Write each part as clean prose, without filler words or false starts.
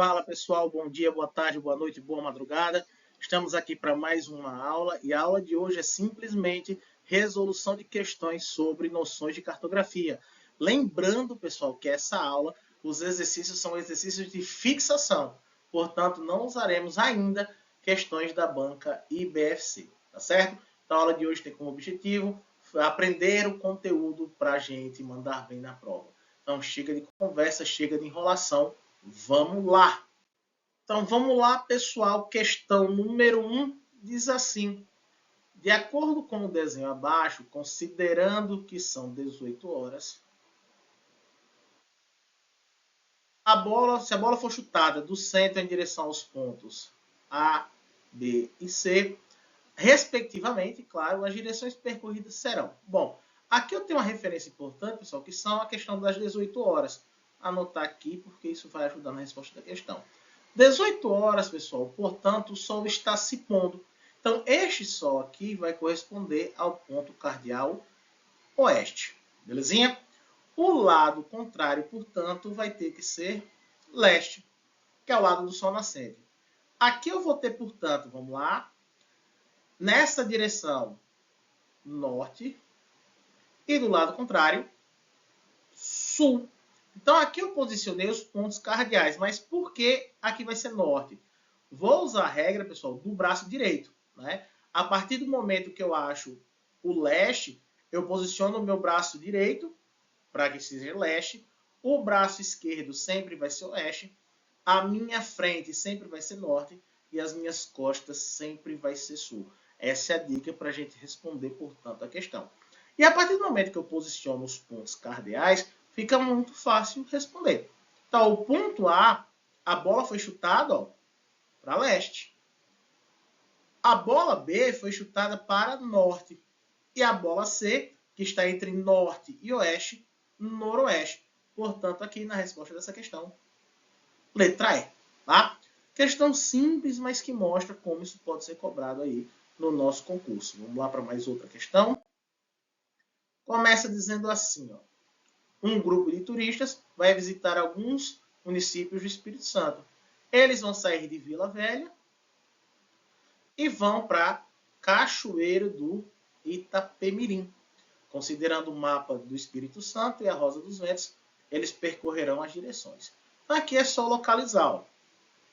Fala pessoal, bom dia, boa tarde, boa noite, boa madrugada. Estamos aqui para mais uma aula e a aula de hoje é simplesmente resolução de questões sobre noções de cartografia. Lembrando, pessoal, que essa aula, os exercícios são exercícios de fixação, portanto não usaremos ainda questões da banca IBFC, tá certo? Então a aula de hoje tem como objetivo aprender o conteúdo para a gente mandar bem na prova. Então chega de conversa, chega de enrolação. Vamos lá! Então, vamos lá, pessoal. Questão número 1 diz assim. De acordo com o desenho abaixo, considerando que são 18 horas, se a bola for chutada do centro em direção aos pontos A, B e C, respectivamente, claro, as direções percorridas serão. Bom, aqui eu tenho uma referência importante, pessoal, que são a questão das 18 horas. Anotar aqui, porque isso vai ajudar na resposta da questão. 18 horas, pessoal, portanto, o Sol está se pondo. Então, este Sol aqui vai corresponder ao ponto cardeal oeste. Belezinha? O lado contrário, portanto, vai ter que ser leste, que é o lado do Sol nascente. Aqui eu vou ter, portanto, vamos lá, nessa direção, norte, e do lado contrário, sul. Então, aqui eu posicionei os pontos cardeais, mas por que aqui vai ser norte? Vou usar a regra, pessoal, do braço direito, né? A partir do momento que eu acho o leste, eu posiciono o meu braço direito para que seja leste, o braço esquerdo sempre vai ser oeste, a minha frente sempre vai ser norte e as minhas costas sempre vai ser sul. Essa é a dica para a gente responder, portanto, a questão. E a partir do momento que eu posiciono os pontos cardeais, fica muito fácil responder. Então, o ponto A, a bola foi chutada para leste. A bola B foi chutada para norte. E a bola C, que está entre norte e oeste, noroeste. Portanto, aqui na resposta dessa questão, letra E. Tá? Questão simples, mas que mostra como isso pode ser cobrado aí no nosso concurso. Vamos lá para mais outra questão. Começa dizendo assim, ó. Um grupo de turistas vai visitar alguns municípios do Espírito Santo. Eles vão sair de Vila Velha e vão para Cachoeiro do Itapemirim. Considerando o mapa do Espírito Santo e a Rosa dos Ventos, eles percorrerão as direções. Então, aqui é só localizar. Ó.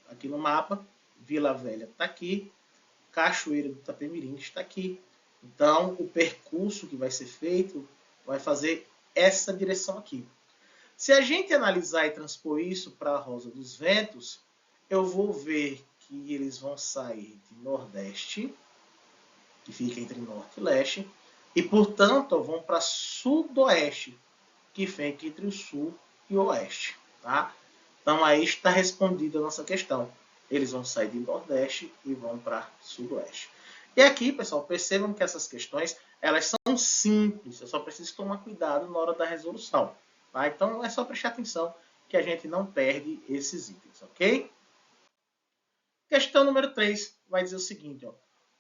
Aqui no mapa, Vila Velha está aqui, Cachoeiro do Itapemirim está aqui. Então, o percurso que vai ser feito vai fazer essa direção aqui. Se a gente analisar e transpor isso para a Rosa dos Ventos, eu vou ver que eles vão sair de Nordeste, que fica entre Norte e Leste, e, portanto, vão para Sudoeste, que fica entre o Sul e o Oeste. Tá? Então, aí está respondida a nossa questão. Eles vão sair de Nordeste e vão para Sudoeste. E aqui, pessoal, percebam que essas questões elas são simples. Eu só preciso tomar cuidado na hora da resolução. Tá? Então, é só prestar atenção que a gente não perde esses itens, ok? Questão número 3 vai dizer o seguinte. Ó.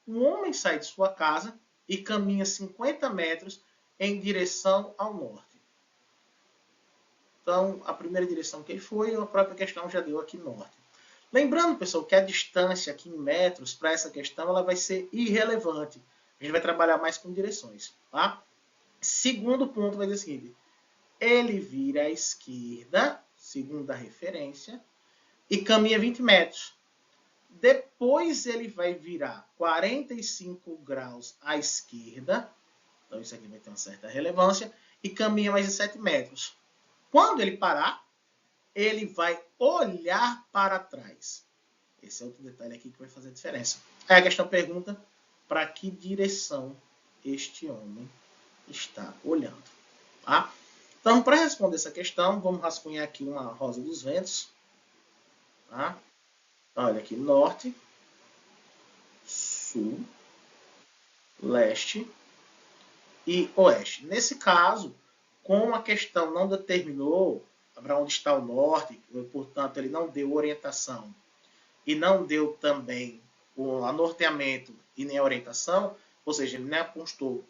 Um homem sai de sua casa e caminha 50 metros em direção ao norte. Então, a primeira direção que ele foi, a própria questão já deu aqui norte. Lembrando, pessoal, que a distância aqui em metros para essa questão ela vai ser irrelevante. A gente vai trabalhar mais com direções. Tá? Segundo ponto vai dizer o seguinte. Ele vira à esquerda, segundo a referência, e caminha 20 metros. Depois ele vai virar 45 graus à esquerda. Então isso aqui vai ter uma certa relevância. E caminha mais de 7 metros. Quando ele parar, ele vai olhar para trás. Esse é outro detalhe aqui que vai fazer a diferença. Aí a questão pergunta para que direção este homem está olhando. Tá? Então, para responder essa questão, vamos rascunhar aqui uma rosa dos ventos. Tá? Olha aqui, norte, sul, leste e oeste. Nesse caso, como a questão não determinou para onde está o norte, portanto, ele não deu orientação e não deu também o anorteamento e nem a orientação, ou seja, ele nem apontou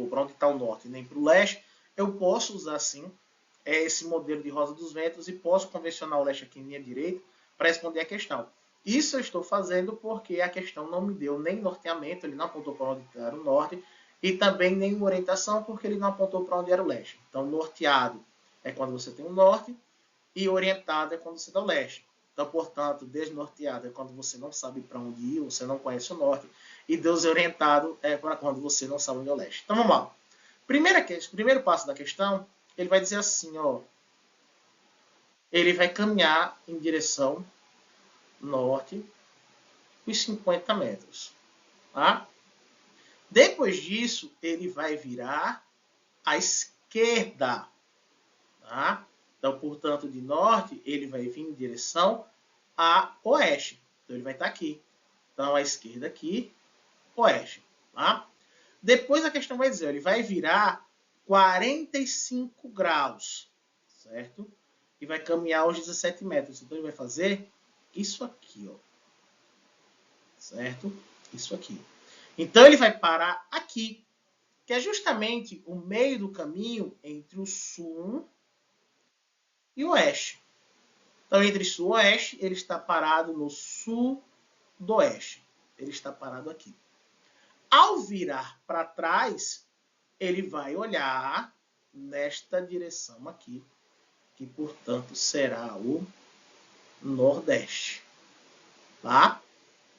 para onde está o norte nem para o leste, eu posso usar sim esse modelo de rosa dos ventos e posso convencionar o leste aqui em linha direita para responder a questão. Isso eu estou fazendo porque a questão não me deu nem norteamento, ele não apontou para onde era o norte, e também nem orientação, porque ele não apontou para onde era o leste. Então, norteado é quando você tem o norte, e orientado é quando você está o leste. Então, portanto, desnorteado é quando você não sabe para onde ir, você não conhece o norte, e desorientado é para quando você não sabe onde é o leste. Então, vamos lá. Primeiro passo da questão, ele vai dizer assim, ó, ele vai caminhar em direção norte os 50 metros. Tá? Depois disso, ele vai virar à esquerda. Tá? Então, portanto, de norte, ele vai vir em direção a oeste. Então, ele vai estar aqui. Então, à esquerda aqui, oeste. Tá? Depois a questão vai dizer, ele vai virar 45 graus, certo? E vai caminhar aos 17 metros. Então, ele vai fazer isso aqui, ó. Certo? Isso aqui. Então, ele vai parar aqui, que é justamente o meio do caminho entre o sul e o oeste. Então, entre sul e oeste, ele está parado no sudoeste. Ele está parado aqui. Ao virar para trás, ele vai olhar nesta direção aqui, que, portanto, será o nordeste. Tá?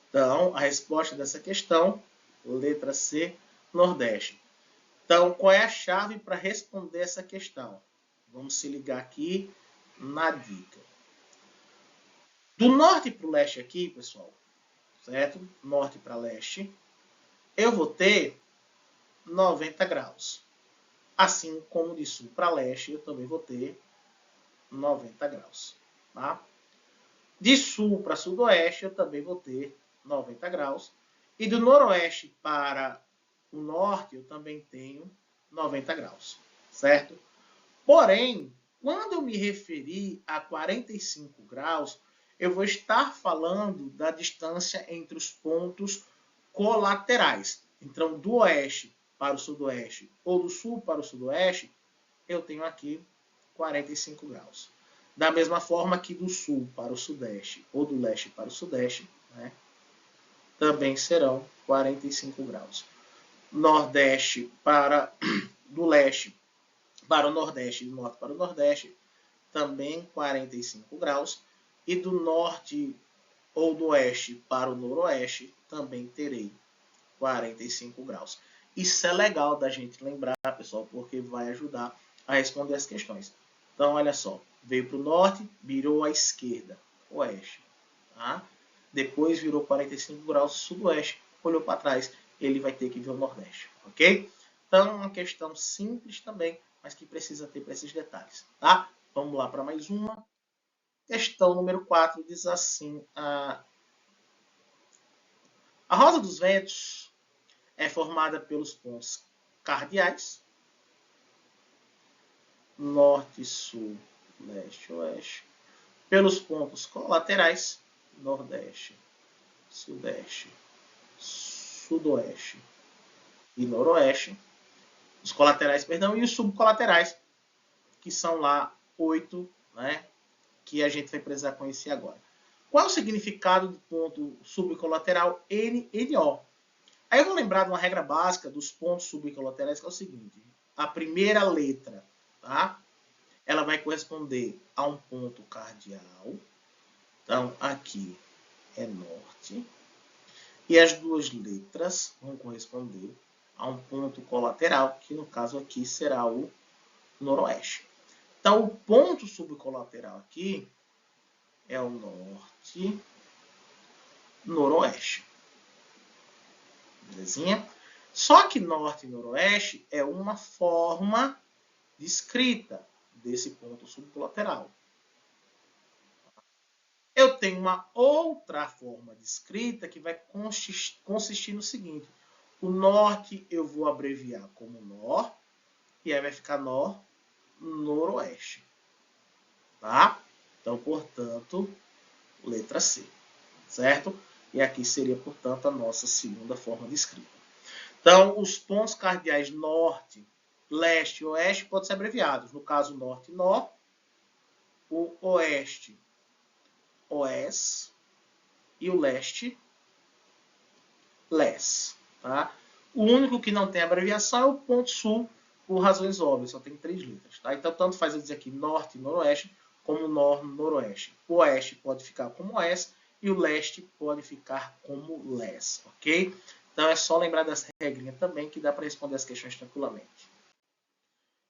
Então, a resposta dessa questão, letra C, nordeste. Então, qual é a chave para responder essa questão? Vamos se ligar aqui na dica. Do norte para o leste aqui, pessoal, certo? Norte para leste, eu vou ter 90 graus. Assim como de sul para leste, eu também vou ter 90 graus. Tá? De sul para sudoeste, eu também vou ter 90 graus. E do noroeste para o norte, eu também tenho 90 graus. Certo? Porém, quando eu me referir a 45 graus, eu vou estar falando da distância entre os pontos colaterais. Então, do oeste para o sudoeste ou do sul para o sudoeste, eu tenho aqui 45 graus. Da mesma forma que do sul para o sudeste ou do leste para o sudeste, né, também serão 45 graus. Nordeste para do leste para o nordeste e do norte para o nordeste, também 45 graus. E do norte ou do oeste para o noroeste, também terei 45 graus. Isso é legal da gente lembrar, pessoal, porque vai ajudar a responder as questões. Então, olha só, veio para o norte, virou à esquerda, oeste. Tá? Depois virou 45 graus sudoeste, olhou para trás, ele vai ter que ver o nordeste, ok? Então, uma questão simples também, mas que precisa ter para esses detalhes, tá? Vamos lá para mais uma. Questão número 4 diz assim, a roda dos ventos é formada pelos pontos cardeais, norte, sul, leste, oeste, pelos pontos colaterais, nordeste, sudeste, sudoeste e noroeste, os colaterais, perdão, e os subcolaterais, que são lá 8, né, que a gente vai precisar conhecer agora. Qual é o significado do ponto subcolateral NO? Aí eu vou lembrar de uma regra básica dos pontos subcolaterais, que é o seguinte, a primeira letra, tá? Ela vai corresponder a um ponto cardeal. Então, aqui é norte. E as duas letras vão corresponder a um ponto colateral, que no caso aqui será o noroeste. Então, o ponto subcolateral aqui é o norte, noroeste. Belezinha? Só que norte e noroeste é uma forma de escrita desse ponto subcolateral. Eu tenho uma outra forma de escrita que vai consistir no seguinte. O norte eu vou abreviar como NOR, e aí vai ficar NOR, noroeste. Tá? Então, portanto, letra C. Certo? E aqui seria, portanto, a nossa segunda forma de escrita. Então, os pontos cardeais norte, leste e oeste podem ser abreviados. No caso, norte, NOR. O oeste, oeste e o leste, leste. Tá? O único que não tem abreviação é o ponto sul, por razões óbvias, só tem 3 letras. Tá? Então, tanto faz eu dizer aqui norte e noroeste, como noroeste. O oeste pode ficar como oeste e o leste pode ficar como leste, ok? Então, é só lembrar dessa regrinha também que dá para responder as questões tranquilamente.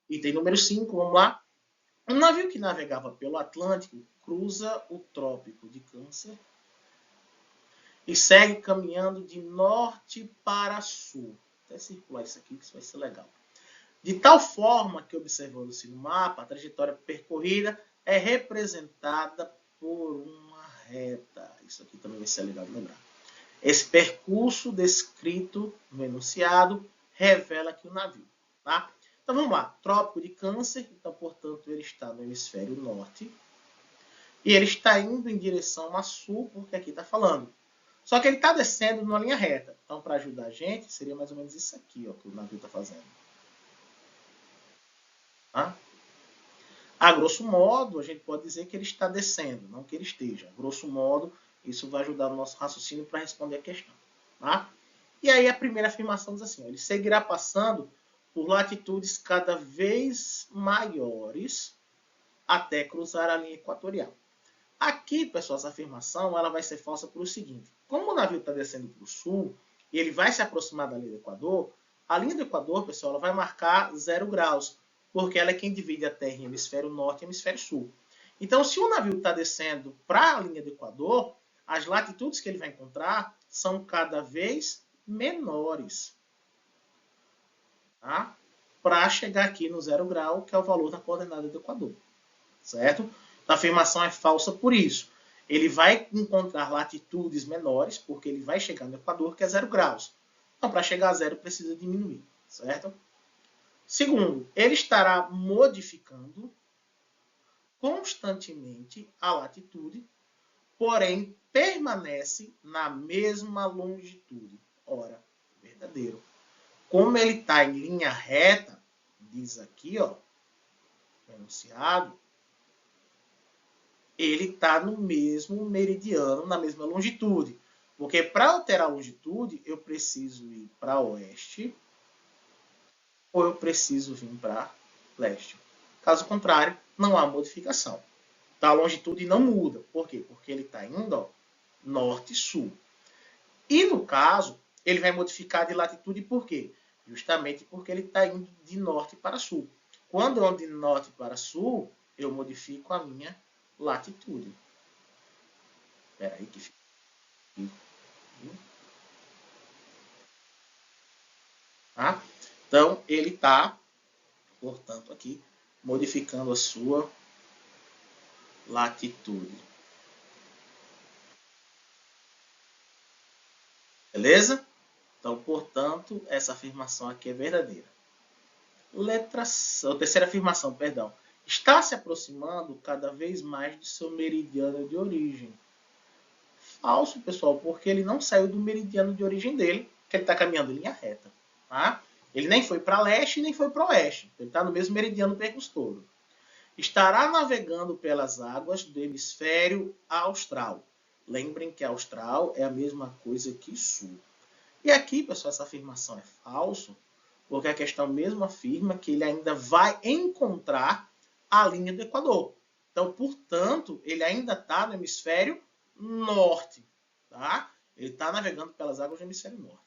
Item número 5, vamos lá. Um navio que navegava pelo Atlântico cruza o Trópico de Câncer e segue caminhando de norte para sul. Vou até circular isso aqui, que isso vai ser legal. De tal forma que, observando-se no mapa, a trajetória percorrida é representada por uma reta. Isso aqui também vai ser legal de lembrar. Esse percurso descrito no enunciado revela que o navio. Tá? Então vamos lá. Trópico de Câncer, então, portanto, ele está no hemisfério norte. E ele está indo em direção a sul, porque aqui está falando. Só que ele está descendo numa linha reta. Então, para ajudar a gente, seria mais ou menos isso aqui ó, que o navio está fazendo. Tá? A grosso modo, a gente pode dizer que ele está descendo, não que ele esteja. A grosso modo, isso vai ajudar o nosso raciocínio para responder a questão. Tá? E aí a primeira afirmação diz assim, ó, ele seguirá passando por latitudes cada vez maiores até cruzar a linha equatorial. Aqui, pessoal, essa afirmação ela vai ser falsa por o seguinte. Como o navio está descendo para o sul e ele vai se aproximar da linha do Equador, a linha do Equador, pessoal, ela vai marcar 0 graus, porque ela é quem divide a Terra em hemisfério norte e hemisfério sul. Então, se o navio está descendo para a linha do Equador, as latitudes que ele vai encontrar são cada vez menores. Tá? Para chegar aqui no 0 grau, que é o valor da coordenada do Equador. Certo? A afirmação é falsa por isso. Ele vai encontrar latitudes menores, porque ele vai chegar no Equador, que é 0 graus. Então, para chegar a 0, precisa diminuir. Certo? Segundo, ele estará modificando constantemente a latitude, porém permanece na mesma longitude. Ora, verdadeiro. Como ele está em linha reta, diz aqui, ó, enunciado, ele está no mesmo meridiano, na mesma longitude. Porque para alterar a longitude, eu preciso ir para oeste ou eu preciso vir para leste. Caso contrário, não há modificação. Então, a longitude não muda. Por quê? Porque ele está indo ó, norte e sul. E, no caso, ele vai modificar de latitude por quê? Justamente porque ele está indo de norte para sul. Quando eu ando de norte para sul, eu modifico a minha latitude. Espera aí que fica. Tá? Então, ele está, portanto, aqui, modificando a sua latitude. Beleza? Então, portanto, essa afirmação aqui é verdadeira. Letra C, a terceira afirmação, perdão. Está se aproximando cada vez mais do seu meridiano de origem. Falso, pessoal, porque ele não saiu do meridiano de origem dele, que ele está caminhando em linha reta. Tá? Ele nem foi para leste nem foi para oeste. Ele está no mesmo meridiano percurso todo. Estará navegando pelas águas do hemisfério austral. Lembrem que austral é a mesma coisa que sul. E aqui, pessoal, essa afirmação é falsa, porque a questão mesmo afirma que ele ainda vai encontrar a linha do Equador. Então, portanto, ele ainda está no hemisfério norte. Tá? Ele está navegando pelas águas do hemisfério norte.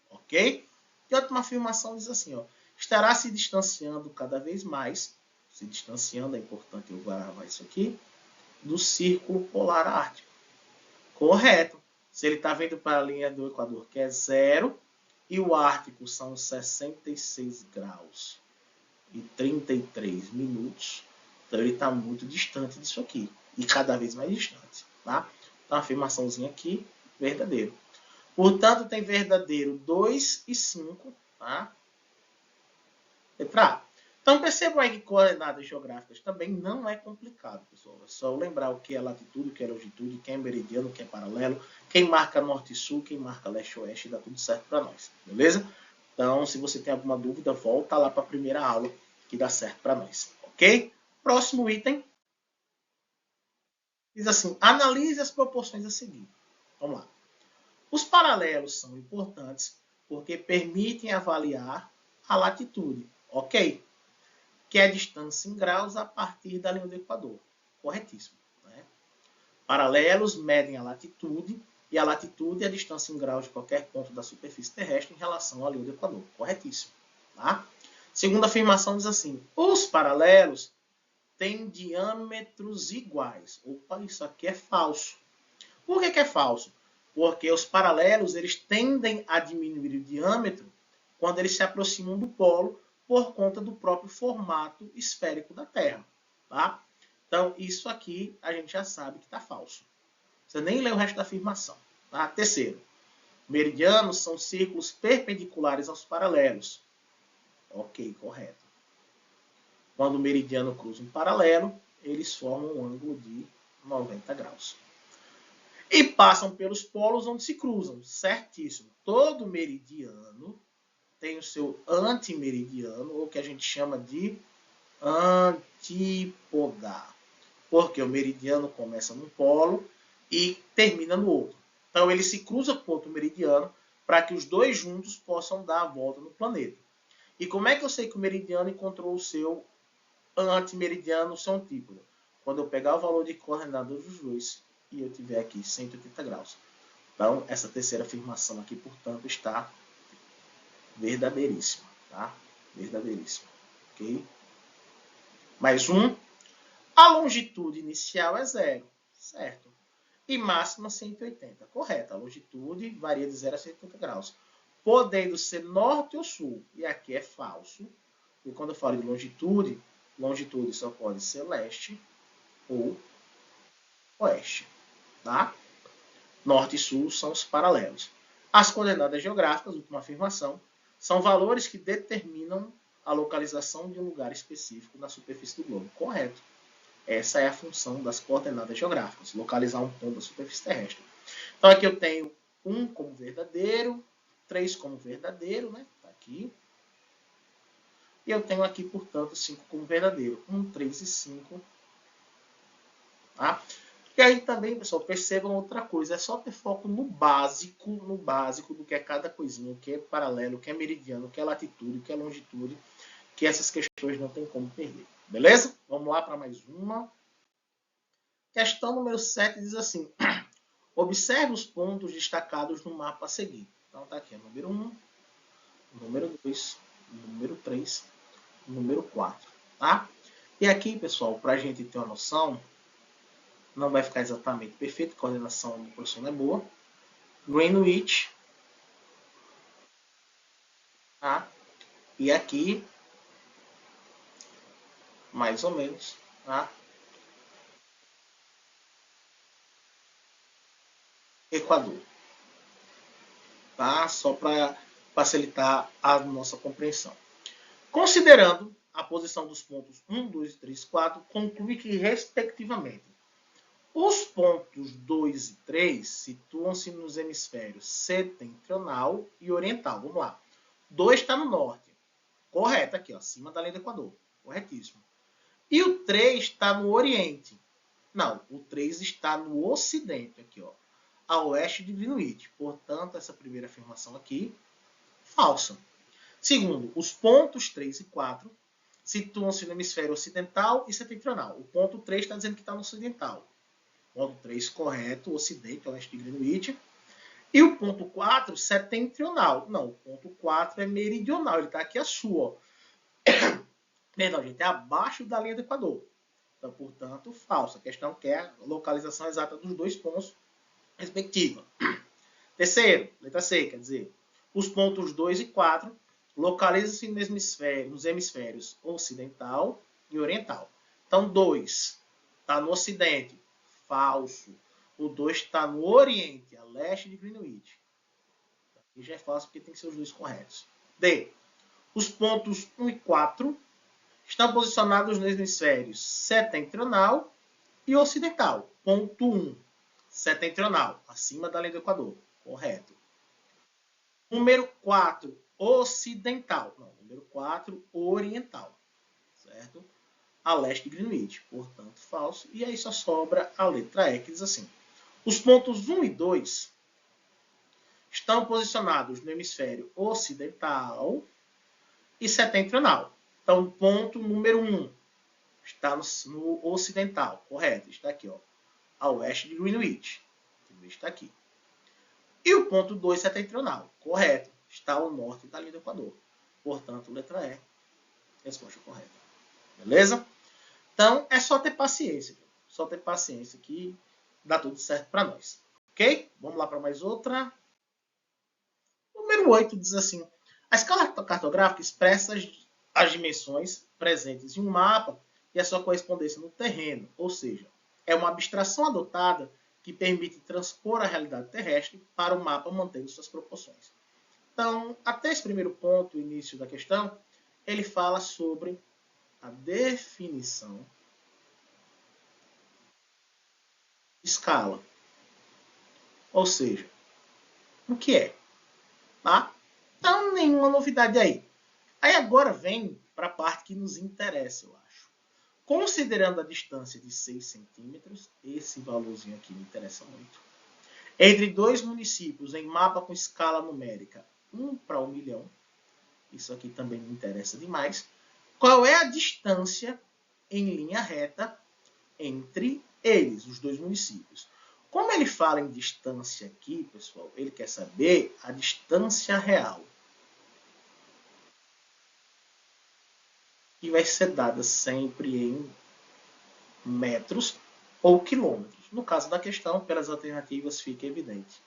Ok? E outra afirmação diz assim, ó, estará se distanciando cada vez mais, se distanciando, é importante eu gravar isso aqui, do círculo polar ártico. Correto. Se ele está vindo para a linha do Equador, que é 0, e o Ártico são 66 graus e 33 minutos, então ele está muito distante disso aqui, e cada vez mais distante. Tá? Então, a afirmaçãozinha aqui, verdadeiro. Portanto, tem verdadeiro 2 e 5. Tá? Letra A. Então, percebam aí que coordenadas geográficas também não é complicado, pessoal. É só lembrar o que é latitude, o que é longitude, quem é meridiano, quem é paralelo, quem marca norte e sul, quem marca leste e oeste, dá tudo certo para nós, beleza? Então, se você tem alguma dúvida, volta lá para a primeira aula que dá certo para nós, ok? Próximo item. Diz assim, analise as proporções a seguir. Vamos lá. Os paralelos são importantes porque permitem avaliar a latitude, ok? Que é a distância em graus a partir da linha do Equador. Corretíssimo. Né? Paralelos medem a latitude, e a latitude é a distância em graus de qualquer ponto da superfície terrestre em relação à linha do Equador. Corretíssimo. Tá? Segunda afirmação diz assim, os paralelos têm diâmetros iguais. Opa, isso aqui é falso. Por que é falso? Porque os paralelos eles tendem a diminuir o diâmetro quando eles se aproximam do polo por conta do próprio formato esférico da Terra. Tá? Então, isso aqui a gente já sabe que está falso. Você nem lê o resto da afirmação. Tá? Terceiro, meridianos são círculos perpendiculares aos paralelos. Ok, correto. Quando o meridiano cruza um paralelo, eles formam um ângulo de 90 graus. E passam pelos polos onde se cruzam. Certíssimo. Todo meridiano tem o seu antimeridiano, ou que a gente chama de antípoda. Porque o meridiano começa num polo e termina no outro. Então ele se cruza com outro meridiano para que os dois juntos possam dar a volta no planeta. E como é que eu sei que o meridiano encontrou o seu antimeridiano, o seu antípoda? Quando eu pegar o valor de coordenada dos dois e eu tiver aqui 180 graus. Então, essa terceira afirmação aqui, portanto, está verdadeiríssima. Tá? Verdadeiríssima. Ok? Mais um. A longitude inicial é 0. Certo. E máxima 180. Correto. A longitude varia de 0 a 180 graus. Podendo ser norte ou sul. E aqui é falso. E quando eu falo de longitude, longitude só pode ser leste ou oeste. Tá? Norte e sul são os paralelos. As coordenadas geográficas, última afirmação, são valores que determinam a localização de um lugar específico na superfície do globo. Correto. Essa é a função das coordenadas geográficas, localizar um ponto da superfície terrestre. Então aqui eu tenho 1 como verdadeiro, 3 como verdadeiro, né? Tá aqui. E eu tenho aqui, portanto, 5 como verdadeiro. 1, 3 e 5. Tá? E aí também, pessoal, percebam outra coisa. É só ter foco no básico do que é cada coisinha, o que é paralelo, o que é meridiano, o que é latitude, o que é longitude, que essas questões não tem como perder. Beleza? Vamos lá para mais uma. Questão número 7 diz assim, observe os pontos destacados no mapa a seguir. Então tá aqui, número 1, número 2, número 3, número 4. Tá? E aqui, pessoal, para a gente ter uma noção, não vai ficar exatamente perfeito, a coordenação do professor não é boa. Greenwich. Tá? E aqui, mais ou menos, tá? Equador. Tá? Só para facilitar a nossa compreensão. Considerando a posição dos pontos 1, 2, 3, 4, conclui que, respectivamente, os pontos 2 e 3 situam-se nos hemisférios setentrional e oriental. Vamos lá. 2 está no norte. Correto, aqui, ó, acima da linha do Equador. Corretíssimo. E o 3 está no oriente. Não, o 3 está no ocidente, aqui, ó, a oeste de Greenwich. Portanto, essa primeira afirmação aqui, falsa. Segundo, os pontos 3 e 4 situam-se no hemisfério ocidental e setentrional. O ponto 3 está dizendo que está no ocidental. Ponto 3, correto, ocidente, oeste de Greenwich. E o ponto 4, setentrional. Não, o ponto 4 é meridional, ele está aqui a sul. Perdão, gente, é abaixo da linha do Equador. Então, portanto, falso. A questão quer a localização exata dos dois pontos respectiva. Terceiro, letra C, quer dizer, os pontos 2 e 4 localizam-se nos hemisférios ocidental e oriental. Então, 2 está no ocidente, falso. O 2 está no oriente, a leste de Greenwich. Aqui já é falso porque tem que ser os dois corretos. D. Os pontos 1 e 4 estão posicionados nos hemisférios setentrional e ocidental. Ponto 1, setentrional, acima da linha do Equador. Correto. Número 4, ocidental. Não, número 4, oriental. Certo? a leste de Greenwich, portanto falso. E aí só sobra a letra E, que diz assim: os pontos 1 e 2 estão posicionados no hemisfério ocidental e setentrional. Então, ponto número 1 está no ocidental, correto? Está aqui, ó, a oeste de Greenwich. Greenwich está aqui. E o ponto 2 setentrional, correto? Está ao norte da linha do Equador. Portanto, letra E, resposta correta. Beleza? Então, é só ter paciência. Só ter paciência que dá tudo certo para nós. Ok? Vamos lá para mais outra. Número 8 diz assim: a escala cartográfica expressa as dimensões presentes em um mapa e a sua correspondência no terreno, ou seja, é uma abstração adotada que permite transpor a realidade terrestre para o mapa mantendo suas proporções. Então, até esse primeiro ponto, o início da questão, ele fala sobre a definição de escala. Ou seja, o que é? Tá? Então, nenhuma novidade aí. Aí agora vem para a parte que nos interessa, eu acho. Considerando a distância de 6 centímetros, esse valorzinho aqui me interessa muito, entre dois municípios em mapa com escala numérica 1 para 1 milhão, isso aqui também me interessa demais, qual é a distância em linha reta entre eles, os dois municípios? Como ele fala em distância aqui, pessoal, ele quer saber a distância real, que vai ser dada sempre em metros ou quilômetros. No caso da questão, pelas alternativas fica evidente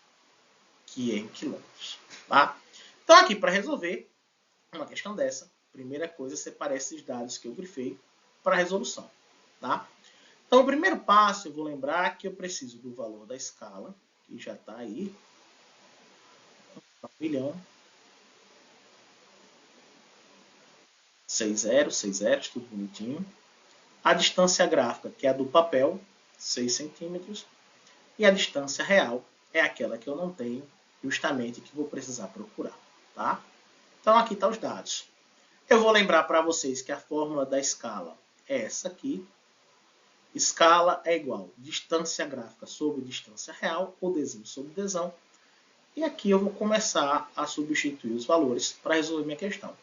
que é em quilômetros. Tá? Então, aqui para resolver uma questão dessa, primeira coisa, separar esses dados que eu grifei para a resolução. Tá? Então, o primeiro passo, eu vou lembrar que eu preciso do valor da escala, que já está aí, 1 milhão, 60, tudo bonitinho. A distância gráfica, que é a do papel, 6 centímetros. E a distância real é aquela que eu não tenho, justamente que vou precisar procurar. Tá? Então, aqui estão os dados. Eu vou lembrar para vocês que a fórmula da escala é essa aqui. Escala é igual a distância gráfica sobre distância real, ou Dzinho sobre Dzão. E aqui eu vou começar a substituir os valores para resolver minha questão.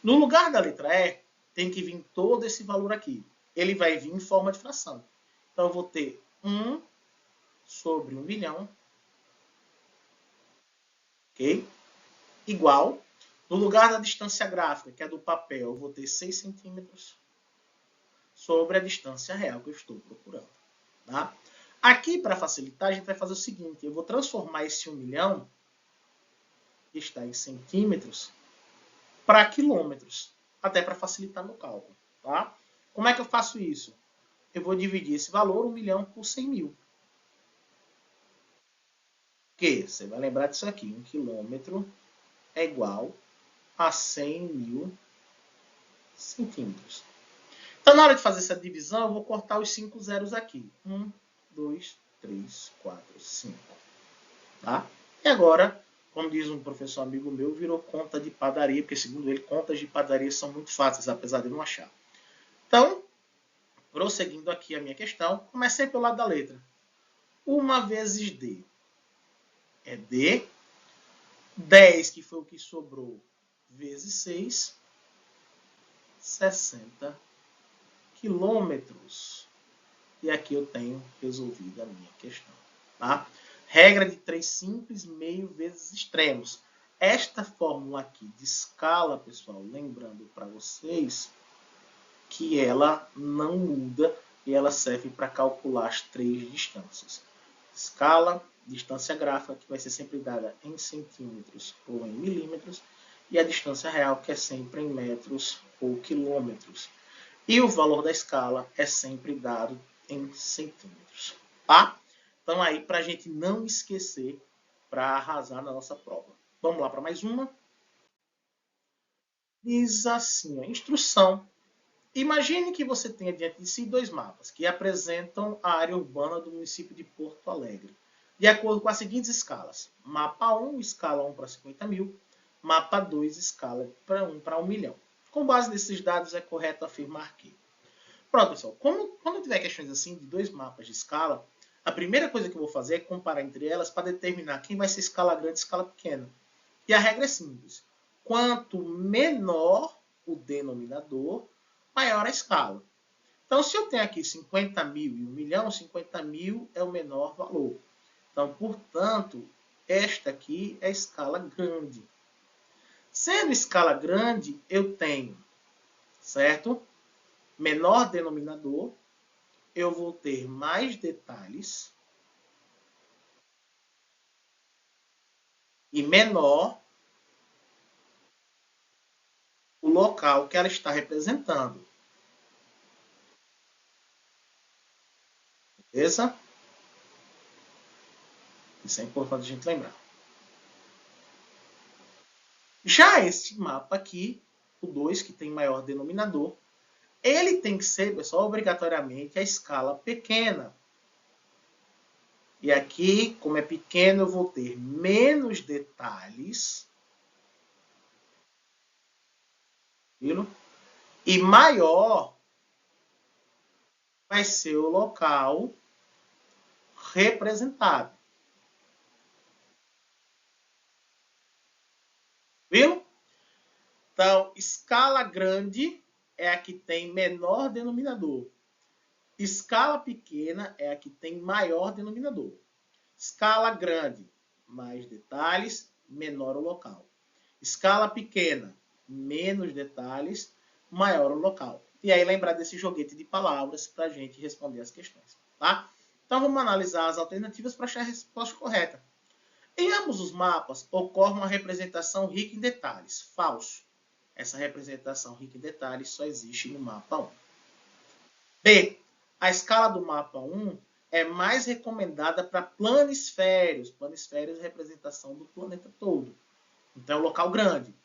No lugar da letra E, tem que vir todo esse valor aqui. Ele vai vir em forma de fração. Então, eu vou ter 1 sobre 1 milhão, ok? Igual, no lugar da distância gráfica, que é do papel, eu vou ter 6 centímetros, sobre a distância real que eu estou procurando. Tá? Aqui, para facilitar, a gente vai fazer o seguinte, eu vou transformar esse 1 milhão, que está em centímetros, para quilômetros, até para facilitar no cálculo. Tá? Como é que eu faço isso? Eu vou dividir esse valor, 1 milhão, por 100 mil. Que você vai lembrar disso aqui, 1 quilômetro é igual a 100 mil centímetros. Então, na hora de fazer essa divisão, eu vou cortar os 5 zeros aqui. 1, 2, 3, 4, 5. Tá? E agora, como diz um professor amigo meu, virou conta de padaria, porque segundo ele, contas de padaria são muito fáceis, apesar de não achar. Então, prosseguindo aqui a minha questão, comecei pelo lado da letra. 1 vezes D é D. 10, que foi o que sobrou, vezes 6, 60 quilômetros. E aqui eu tenho resolvido a minha questão. Tá? Regra de 3 simples, meio vezes extremos. Esta fórmula aqui de escala, pessoal, lembrando para vocês que ela não muda e ela serve para calcular as 3 distâncias. Escala, distância gráfica, que vai ser sempre dada em centímetros ou em milímetros, e a distância real, que é sempre em metros ou quilômetros. E o valor da escala é sempre dado em centímetros. Tá? Então, aí, para a gente não esquecer, para arrasar na nossa prova. Vamos lá para mais uma. Diz assim, a instrução. Imagine que você tenha diante de si 2 mapas que apresentam a área urbana do município de Porto Alegre, de acordo com as seguintes escalas. Mapa 1, escala 1 para 50 mil. Mapa 2, escala para 1 para 1 milhão. Com base nesses dados, é correto afirmar que Pronto, pessoal. Quando eu tiver questões assim de dois mapas de escala, a primeira coisa que eu vou fazer é comparar entre elas para determinar quem vai ser escala grande e escala pequena. E a regra é simples. Quanto menor o denominador, maior a escala. Então, se eu tenho aqui 50 mil e 1 milhão, 50 mil é o menor valor. Então, portanto, esta aqui é a escala grande. Sendo escala grande, eu tenho, certo? Menor denominador, eu vou ter mais detalhes e menor o local que ela está representando. Beleza? Isso é importante a gente lembrar. Já este mapa aqui, o 2, que tem maior denominador, ele tem que ser, pessoal, obrigatoriamente a escala pequena. E aqui, como é pequeno, eu vou ter menos detalhes. Viu? E maior vai ser o local representado. Viu? Então, escala grande é a que tem menor denominador. Escala pequena é a que tem maior denominador. Escala grande, mais detalhes, menor o local. Escala pequena, menos detalhes, maior o local. E aí lembrar desse joguete de palavras para a gente responder as questões. Tá? Então vamos analisar as alternativas para achar a resposta correta. Em ambos os mapas ocorre uma representação rica em detalhes. Falso. Essa representação rica em detalhes só existe no mapa 1. B. A escala do mapa 1 é mais recomendada para planisférios. Planisférios é a representação do planeta todo. Então é um local grande.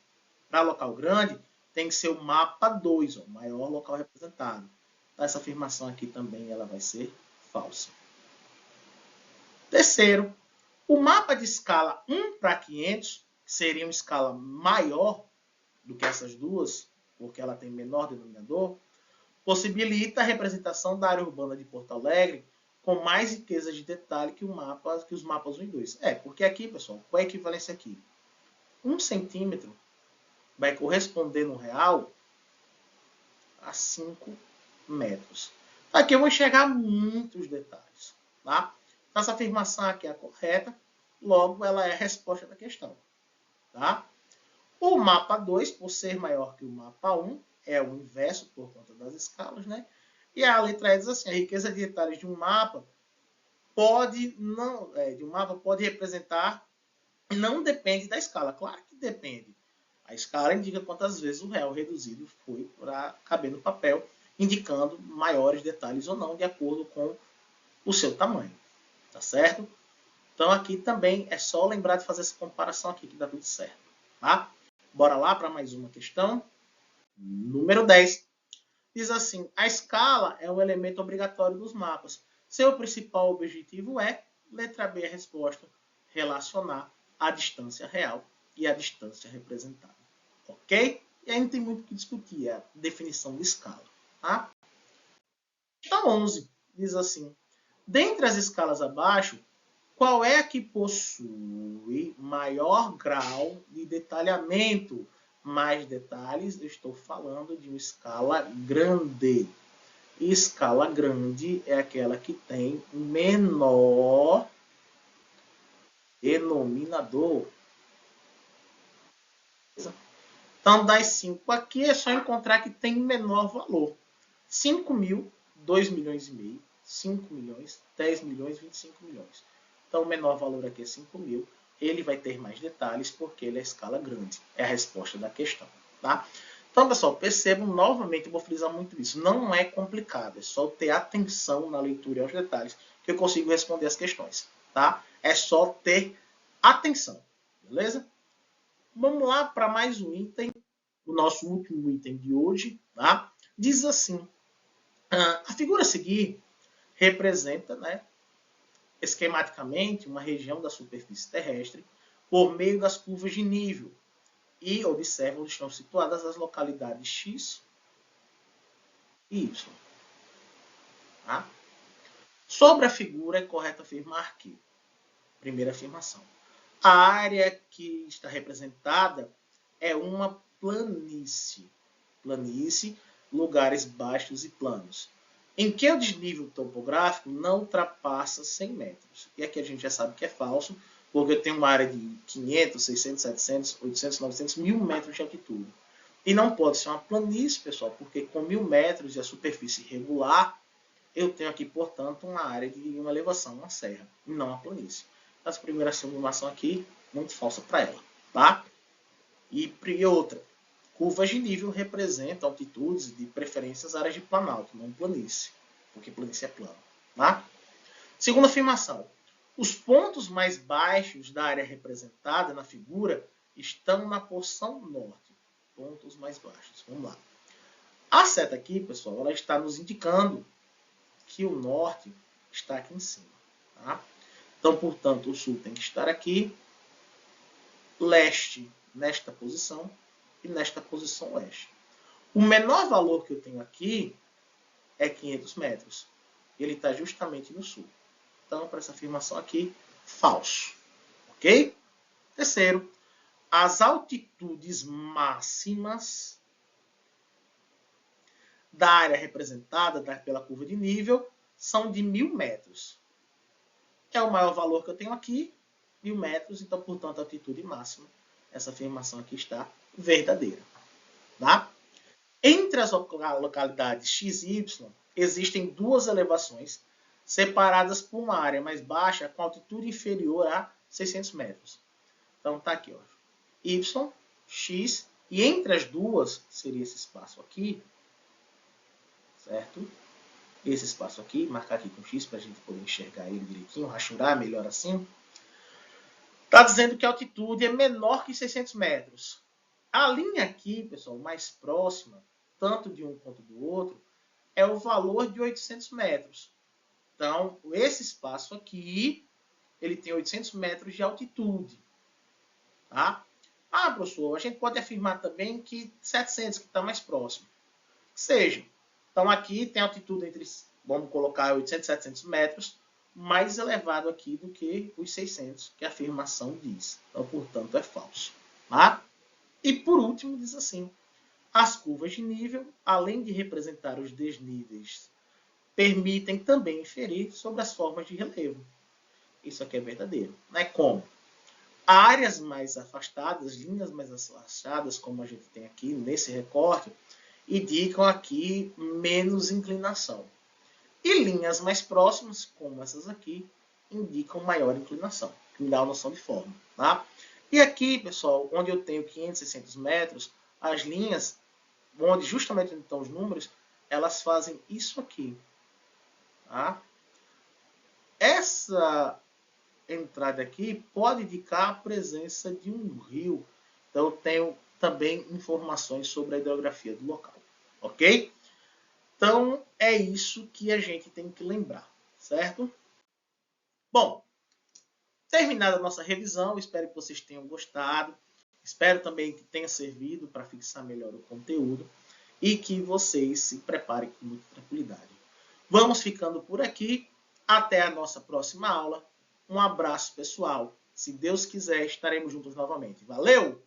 Para local grande, tem que ser o mapa 2, o maior local representado. Então, essa afirmação aqui também ela vai ser falsa. Terceiro, o mapa de escala 1 para 500, que seria uma escala maior do que essas duas, porque ela tem menor denominador, possibilita a representação da área urbana de Porto Alegre com mais riqueza de detalhe que os mapas 1 e 2. Porque aqui, pessoal, qual é a equivalência aqui? 1 centímetro vai corresponder no real a 5 metros. Aqui eu vou enxergar muitos detalhes. Tá? Então, essa afirmação aqui é a correta, logo ela é a resposta da questão. Tá? O mapa 2, por ser maior que o mapa 1, é o inverso por conta das escalas, né? E a letra E diz assim: a riqueza de detalhes de um mapa pode representar, não depende da escala. Claro que depende. A escala indica quantas vezes o real reduzido foi para caber no papel, indicando maiores detalhes ou não, de acordo com o seu tamanho. Tá certo? Então aqui também é só lembrar de fazer essa comparação aqui que dá tudo certo. Tá? Bora lá para mais uma questão. Número 10. Diz assim: a escala é um elemento obrigatório dos mapas. Seu principal objetivo é, letra B a resposta, relacionar a distância real e a distância representada. Ok? E aí não tem muito o que discutir, é a definição de escala. Tá? Questão 11 diz assim: dentre as escalas abaixo, qual é a que possui maior grau de detalhamento? Mais detalhes, eu estou falando de uma escala grande. E escala grande é aquela que tem menor denominador. Então, das 5 aqui, é só encontrar que tem menor valor. 5 mil, 2 milhões e meio, 5 milhões, 10 milhões, 25 milhões. Então, o menor valor aqui é 5 mil. Ele vai ter mais detalhes porque ele é escala grande. É a resposta da questão. Tá? Então, pessoal, percebam novamente, eu vou frisar muito isso. Não é complicado, é só ter atenção na leitura e aos detalhes que eu consigo responder as questões. Tá? É só ter atenção. Beleza? Vamos lá para mais um item, o nosso último item de hoje. Tá? Diz assim: a figura a seguir representa, né, esquematicamente, uma região da superfície terrestre por meio das curvas de nível. E observa onde estão situadas as localidades X e Y. Tá? Sobre a figura, é correto afirmar que, primeira afirmação, a área que está representada é uma planície. Planície, lugares baixos e planos, em que o desnível topográfico não ultrapassa 100 metros. E aqui a gente já sabe que é falso, porque eu tenho uma área de 500, 600, 700, 800, 900, 1000 metros de altitude. E não pode ser uma planície, pessoal, porque com 1000 metros e a superfície irregular, eu tenho aqui, portanto, uma área de uma elevação, uma serra, e não uma planície. Essa primeira simulação aqui, muito falsa para ela. Tá? E outra, curvas de nível representam altitudes, de preferências, áreas de planalto, não planície, porque planície é plano. Tá? Segunda afirmação. Os pontos mais baixos da área representada na figura estão na porção norte. Pontos mais baixos. Vamos lá. A seta aqui, pessoal, ela está nos indicando que o norte está aqui em cima. Tá? Então, portanto, o sul tem que estar aqui, leste nesta posição e nesta posição leste. O menor valor que eu tenho aqui é 500 metros. Ele está justamente no sul. Então, para essa afirmação aqui, falso. Ok? Terceiro, as altitudes máximas da área representada pela curva de nível são de 1000 metros. É o maior valor que eu tenho aqui, 1000 metros, então, portanto, a altitude máxima, essa afirmação aqui está verdadeira. Tá? Entre as localidades X e Y, existem duas elevações separadas por uma área mais baixa com altitude inferior a 600 metros. Então, tá aqui, ó. Y, X, e entre as duas, seria esse espaço aqui, certo? Esse espaço aqui, marcar aqui com X para a gente poder enxergar ele direitinho, rachurar melhor assim. Está dizendo que a altitude é menor que 600 metros. A linha aqui, pessoal, mais próxima, tanto de um quanto do outro, é o valor de 800 metros. Então, esse espaço aqui, ele tem 800 metros de altitude. Tá? Ah, professor, a gente pode afirmar também que 700, que está mais próximo. Seja. Então, aqui tem altitude entre, vamos colocar 800 e 700 metros, mais elevado aqui do que os 600, que a afirmação diz. Então, portanto, é falso. Tá? E, por último, diz assim, as curvas de nível, além de representar os desníveis, permitem também inferir sobre as formas de relevo. Isso aqui é verdadeiro. Né? Como? Áreas mais afastadas, linhas mais afastadas, como a gente tem aqui nesse recorte, indicam aqui menos inclinação. E linhas mais próximas, como essas aqui, indicam maior inclinação, que me dá uma noção de forma. Tá? E aqui, pessoal, onde eu tenho 500, 600 metros, as linhas, onde justamente estão os números, elas fazem isso aqui. Tá? Essa entrada aqui pode indicar a presença de um rio. Então, eu tenho também informações sobre a hidrografia do local. Ok? Então, é isso que a gente tem que lembrar, certo? Bom, terminada a nossa revisão, espero que vocês tenham gostado. Espero também que tenha servido para fixar melhor o conteúdo e que vocês se preparem com muita tranquilidade. Vamos ficando por aqui. Até a nossa próxima aula. Um abraço, pessoal. Se Deus quiser, estaremos juntos novamente. Valeu!